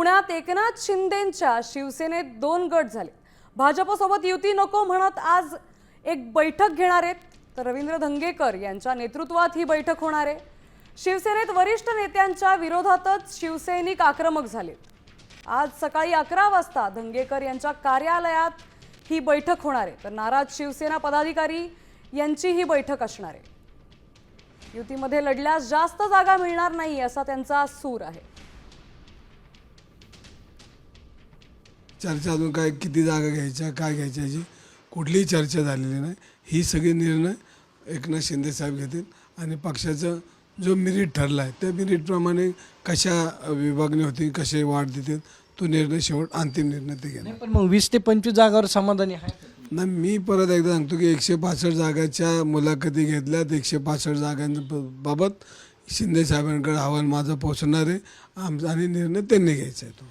पुण्यात एकनाथ शिंदेंच्या शिवसेनेत 2 गट झाले। भाजपसोबत युती नको म्हणत आज एक बैठक घेणार आहेत, तर रवींद्र धंगेकर यांच्या नेतृत्वात ही बैठक होणार आहे। शिवसेनेत वरिष्ठ नेत्यांच्या विरोधातच शिवसैनिक आक्रमक झालेत। आज सकाळी 11 वाजता धंगेकर यांच्या कार्यालयात ही बैठक होणार आहे, तर नाराज शिवसेना पदाधिकारी यांची ही बैठक असणार आहे। युतीमध्ये लढल्यास जास्त जागा मिळणार नाही असा त्यांचा सूर आहे। चर्चा अजून काय किती जागा घ्यायच्या काय घ्यायच्या याची कुठलीही चर्चा झालेली नाही। ही सगळी निर्णय एकनाथ शिंदे साहेब घेतील आणि पक्षाचा जो मेरिट ठरला आहे त्या मेरिटप्रमाणे कशा विभागणी होती कसे वाढ देतील तो निर्णय शेवट अंतिम निर्णय ते घेणार। पण मग 20 ते 25 जागावर समाधानी आहे नाही, मी परत एकदा सांगतो की 165 जागाच्या मुलाखती घेतल्यात। 165 जागांबाबत शिंदे साहेबांकडे अहवाल माझा पोहोचणार आहे आणि निर्णय त्यांनी घ्यायचा आहे तो।